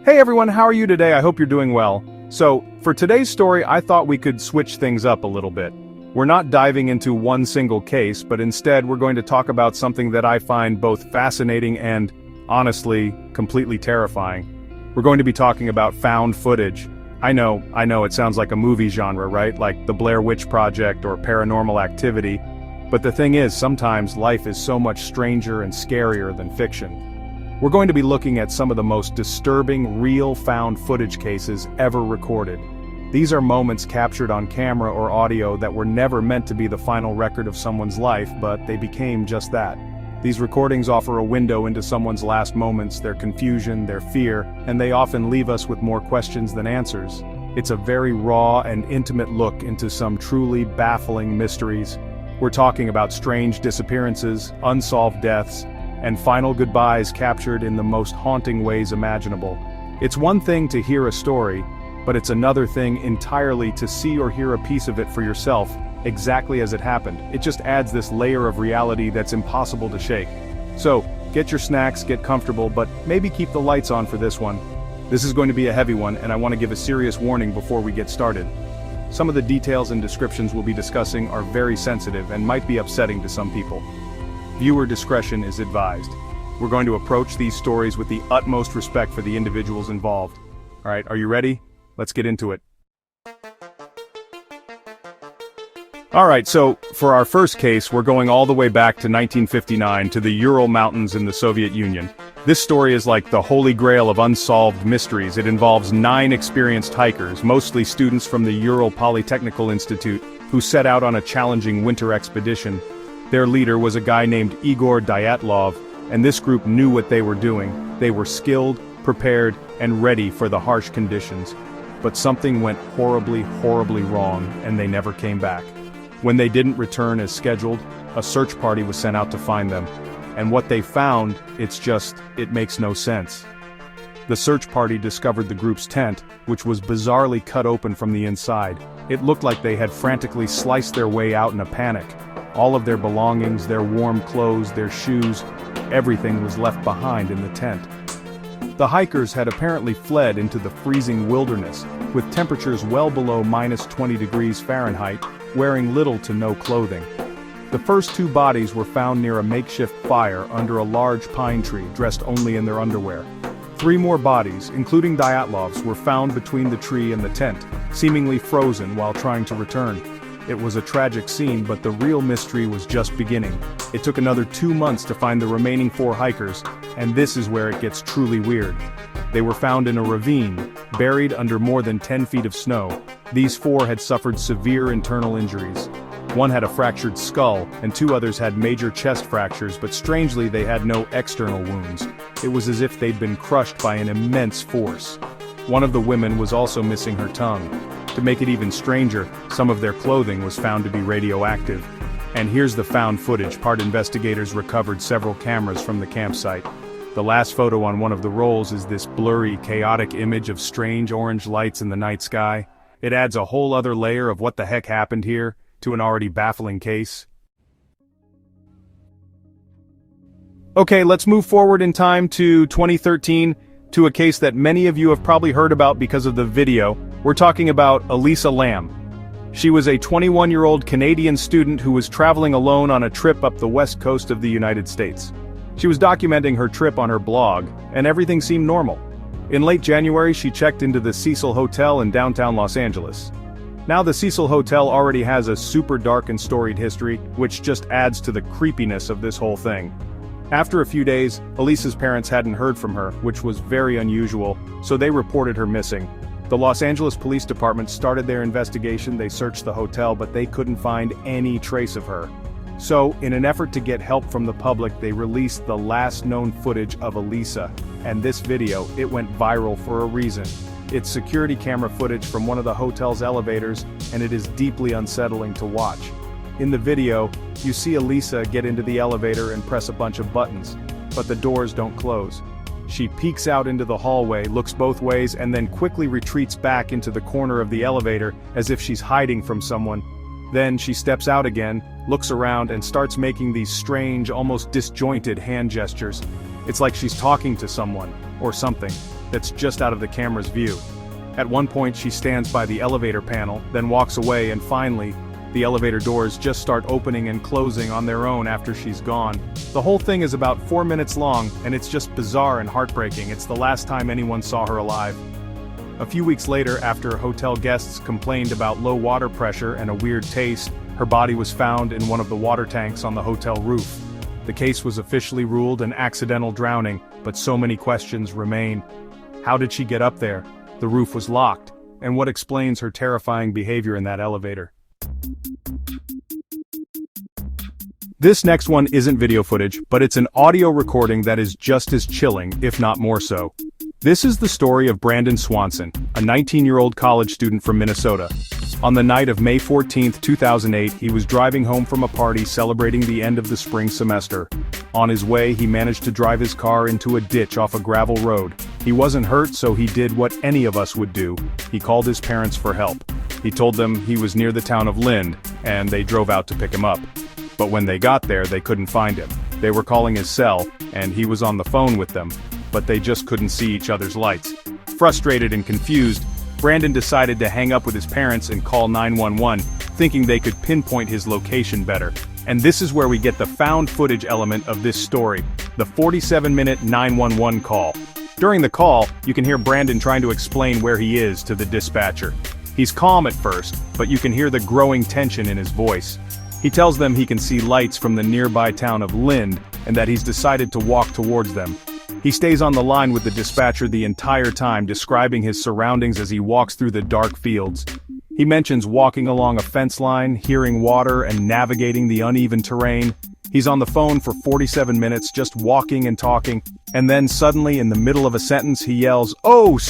Hey everyone, how are you today? I hope you're doing well. So, for today's story, I thought we could switch things up a little bit. We're not diving into one single case, but instead we're going to talk about something that I find both fascinating and, honestly, completely terrifying. We're going to be talking about found footage. I know, it sounds like a movie genre, right? Like The Blair Witch Project or Paranormal Activity. But the thing is, sometimes life is so much stranger and scarier than fiction. We're going to be looking at some of the most disturbing, real found footage cases ever recorded. These are moments captured on camera or audio that were never meant to be the final record of someone's life, but they became just that. These recordings offer a window into someone's last moments, their confusion, their fear, and they often leave us with more questions than answers. It's a very raw and intimate look into some truly baffling mysteries. We're talking about strange disappearances, unsolved deaths, and final goodbyes captured in the most haunting ways imaginable. It's one thing to hear a story, but it's another thing entirely to see or hear a piece of it for yourself, exactly as it happened. It just adds this layer of reality that's impossible to shake. So, get your snacks, get comfortable, but maybe keep the lights on for this one. This is going to be a heavy one, and I want to give a serious warning before we get started. Some of the details and descriptions we'll be discussing are very sensitive and might be upsetting to some people. Viewer discretion is advised. We're going to approach these stories with the utmost respect for the individuals involved. Alright, are you ready? Let's get into it. Alright, so, for our first case, we're going all the way back to 1959 to the Ural Mountains in the Soviet Union. This story is like the holy grail of unsolved mysteries. It involves 9 experienced hikers, mostly students from the Ural Polytechnical Institute, who set out on a challenging winter expedition. Their leader was a guy named Igor Dyatlov, and this group knew what they were doing. They were skilled, prepared, and ready for the harsh conditions. But something went horribly wrong, and they never came back. When they didn't return as scheduled, a search party was sent out to find them. And what they found, it makes no sense. The search party discovered the group's tent, which was bizarrely cut open from the inside. It looked like they had frantically sliced their way out in a panic. All of their belongings, their warm clothes, their shoes, everything was left behind in the tent. The hikers had apparently fled into the freezing wilderness, with temperatures well below -20 degrees Fahrenheit, wearing little to no clothing. The first 2 bodies were found near a makeshift fire under a large pine tree, dressed only in their underwear. 3 more bodies, including Dyatlov's, were found between the tree and the tent, seemingly frozen while trying to return. It was a tragic scene, but the real mystery was just beginning. It took another 2 months to find the remaining 4 hikers, and this is where it gets truly weird. They were found in a ravine, buried under more than 10 feet of snow. These 4 had suffered severe internal injuries. One had a fractured skull, and 2 others had major chest fractures, but strangely they had no external wounds. It was as if they'd been crushed by an immense force. One of the women was also missing her tongue. To make it even stranger, some of their clothing was found to be radioactive. And here's the found footage. Part investigators recovered several cameras from the campsite. The last photo on one of the rolls is this blurry, chaotic image of strange orange lights in the night sky. It adds a whole other layer of what the heck happened here to an already baffling case. Okay, let's move forward in time to 2013, to a case that many of you have probably heard about because of the video. We're talking about Elisa Lamb. She was a 21-year-old Canadian student who was traveling alone on a trip up the west coast of the United States. She was documenting her trip on her blog, and everything seemed normal. In late January, she checked into the Cecil Hotel in downtown Los Angeles. Now the Cecil Hotel already has a super dark and storied history, which just adds to the creepiness of this whole thing. After a few days, Elisa's parents hadn't heard from her, which was very unusual, so they reported her missing. The Los Angeles Police Department started their investigation. They searched the hotel, but they couldn't find any trace of her. So, in an effort to get help from the public, they released the last known footage of Elisa. And this video, it went viral for a reason. It's security camera footage from one of the hotel's elevators, and it is deeply unsettling to watch. In the video, you see Elisa get into the elevator and press a bunch of buttons, but the doors don't close. She peeks out into the hallway, looks both ways, and then quickly retreats back into the corner of the elevator as if she's hiding from someone. Then she steps out again, looks around, and starts making these strange, almost disjointed hand gestures. It's like she's talking to someone, or something. that's just out of the camera's view. At one point she stands by the elevator panel, then walks away, and finally, the elevator doors just start opening and closing on their own after she's gone. The whole thing is about 4 minutes long, and it's just bizarre and heartbreaking. It's the last time anyone saw her alive. A few weeks later, after hotel guests complained about low water pressure and a weird taste, her body was found in one of the water tanks on the hotel roof. The case was officially ruled an accidental drowning, but so many questions remain. How did she get up there? The roof was locked, and what explains her terrifying behavior in that elevator? This next one isn't video footage, but it's an audio recording that is just as chilling, if not more so. This is the story of Brandon Swanson, a 19-year-old college student from Minnesota. On the night of May 14, 2008, he was driving home from a party celebrating the end of the spring semester. On his way, he managed to drive his car into a ditch off a gravel road. He wasn't hurt, so he did what any of us would do. He called his parents for help. He told them he was near the town of Lind, and they drove out to pick him up. But when they got there, they couldn't find him. They were calling his cell, and he was on the phone with them, but they just couldn't see each other's lights. Frustrated and confused, Brandon decided to hang up with his parents and call 911, thinking they could pinpoint his location better. And this is where we get the found footage element of this story, the 47-minute 911 call. During the call, you can hear Brandon trying to explain where he is to the dispatcher. He's calm at first, but you can hear the growing tension in his voice. He tells them he can see lights from the nearby town of Lind, and that he's decided to walk towards them. He stays on the line with the dispatcher the entire time, describing his surroundings as he walks through the dark fields. He mentions walking along a fence line, hearing water, and navigating the uneven terrain. He's on the phone for 47 minutes, just walking and talking, and then suddenly, in the middle of a sentence, he yells, "Oh,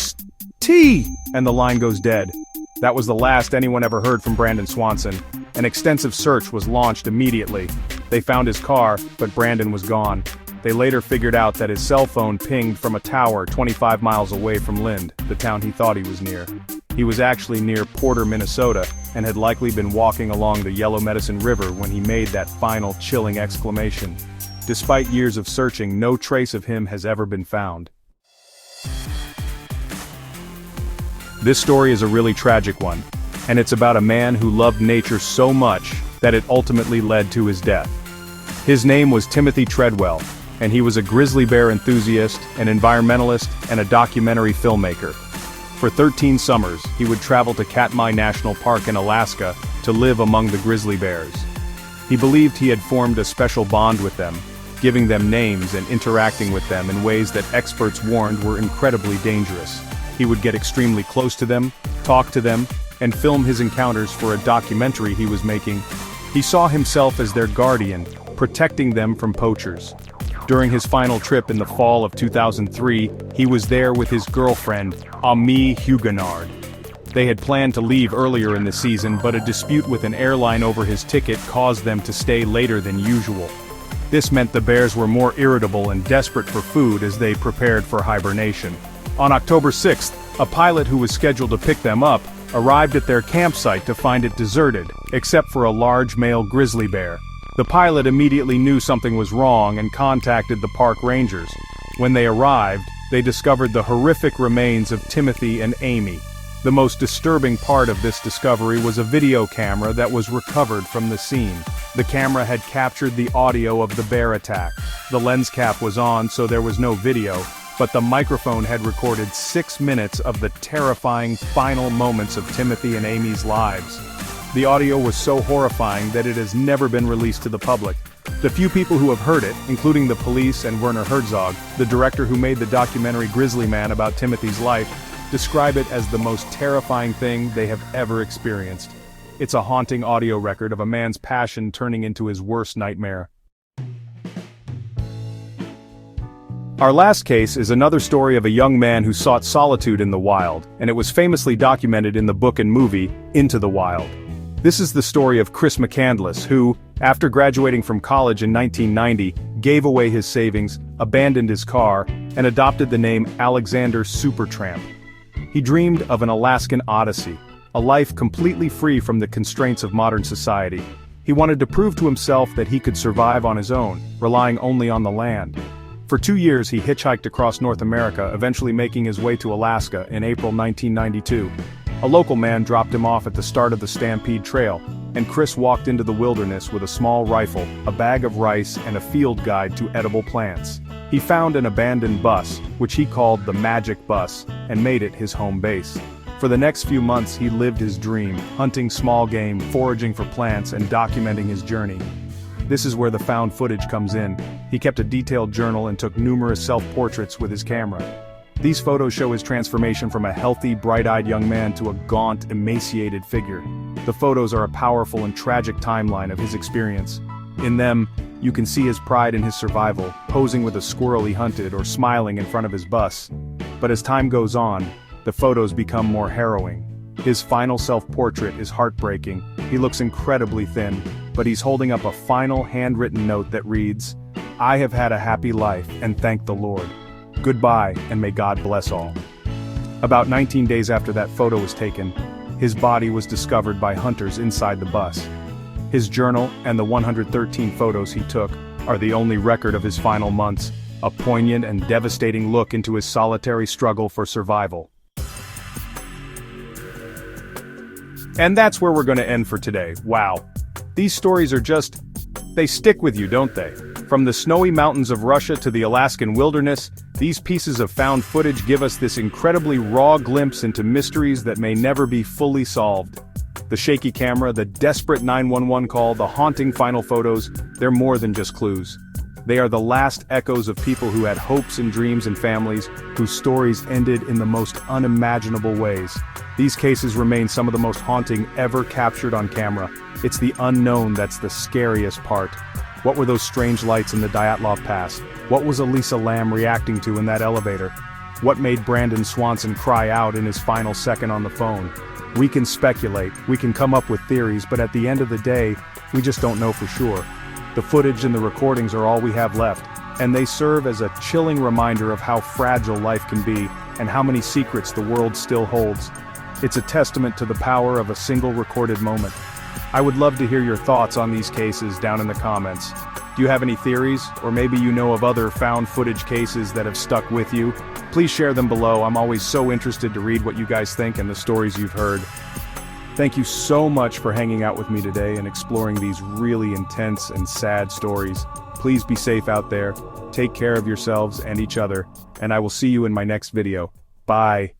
T!" and the line goes dead. That was the last anyone ever heard from Brandon Swanson. An extensive search was launched immediately. They found his car, but Brandon was gone. They later figured out that his cell phone pinged from a tower 25 miles away from Lind, the town he thought he was near. He was actually near Porter, Minnesota, and had likely been walking along the Yellow Medicine River when he made that final chilling exclamation. Despite years of searching, no trace of him has ever been found. This story is a really tragic one, and it's about a man who loved nature so much that it ultimately led to his death. His name was Timothy Treadwell, and he was a grizzly bear enthusiast, an environmentalist, and a documentary filmmaker. For 13 summers, he would travel to Katmai National Park in Alaska to live among the grizzly bears. He believed he had formed a special bond with them, giving them names and interacting with them in ways that experts warned were incredibly dangerous. He would get extremely close to them, talk to them, and film his encounters for a documentary he was making. He saw himself as their guardian, protecting them from poachers. During his final trip in the fall of 2003, he was there with his girlfriend, Ami Huguenard. They had planned to leave earlier in the season, but a dispute with an airline over his ticket caused them to stay later than usual. This meant the bears were more irritable and desperate for food as they prepared for hibernation. On October 6th, a pilot who was scheduled to pick them up arrived at their campsite to find it deserted, except for a large male grizzly bear. The pilot immediately knew something was wrong and contacted the park rangers. When they arrived, they discovered the horrific remains of Timothy and Amy. The most disturbing part of this discovery was a video camera that was recovered from the scene. The camera had captured the audio of the bear attack. The lens cap was on, so there was no video, but the microphone had recorded 6 minutes of the terrifying final moments of Timothy and Amy's lives. The audio was so horrifying that it has never been released to the public. The few people who have heard it, including the police and Werner Herzog, the director who made the documentary Grizzly Man about Timothy's life, describe it as the most terrifying thing they have ever experienced. It's a haunting audio record of a man's passion turning into his worst nightmare. Our last case is another story of a young man who sought solitude in the wild, and it was famously documented in the book and movie, Into the Wild. This is the story of Chris McCandless, who, after graduating from college in 1990, gave away his savings, abandoned his car, and adopted the name Alexander Supertramp. He dreamed of an Alaskan odyssey, a life completely free from the constraints of modern society. He wanted to prove to himself that he could survive on his own, relying only on the land. For 2 years he hitchhiked across North America, eventually making his way to Alaska in April 1992. A local man dropped him off at the start of the Stampede Trail, and Chris walked into the wilderness with a small rifle, a bag of rice, and a field guide to edible plants. He found an abandoned bus, which he called the Magic Bus, and made it his home base. For the next few months he lived his dream, hunting small game, foraging for plants, and documenting his journey. This is where the found footage comes in. He kept a detailed journal and took numerous self-portraits with his camera. These photos show his transformation from a healthy, bright-eyed young man to a gaunt, emaciated figure. The photos are a powerful and tragic timeline of his experience. In them, you can see his pride in his survival, posing with a squirrel he hunted or smiling in front of his bus. But as time goes on, the photos become more harrowing. His final self-portrait is heartbreaking. He looks incredibly thin, but he's holding up a final handwritten note that reads, "I have had a happy life, and thank the Lord. Goodbye, and may God bless all." About 19 days after that photo was taken, his body was discovered by hunters inside the bus. His journal and the 113 photos he took are the only record of his final months, a poignant and devastating look into his solitary struggle for survival. And that's where we're going to end for today. Wow. These stories are they stick with you, don't they? From the snowy mountains of Russia to the Alaskan wilderness, these pieces of found footage give us this incredibly raw glimpse into mysteries that may never be fully solved. The shaky camera, the desperate 911 call, the haunting final photos, they're more than just clues. They are the last echoes of people who had hopes and dreams and families, whose stories ended in the most unimaginable ways. These cases remain some of the most haunting ever captured on camera. It's the unknown that's the scariest part. What were those strange lights in the Dyatlov Pass? What was Elisa reacting to in that elevator? What made Brandon Swanson cry out in his final second on the phone? We can speculate, we can come up with theories, but at the end of the day, we just don't know for sure. The footage and the recordings are all we have left, and they serve as a chilling reminder of how fragile life can be and how many secrets the world still holds. It's a testament to the power of a single recorded moment. I would love to hear your thoughts on these cases down in the comments. Do you have any theories, or maybe you know of other found footage cases that have stuck with you? Please share them below. I'm always so interested to read what you guys think and the stories you've heard. Thank you so much for hanging out with me today and exploring these really intense and sad stories. Please be safe out there, take care of yourselves and each other, and I will see you in my next video. Bye.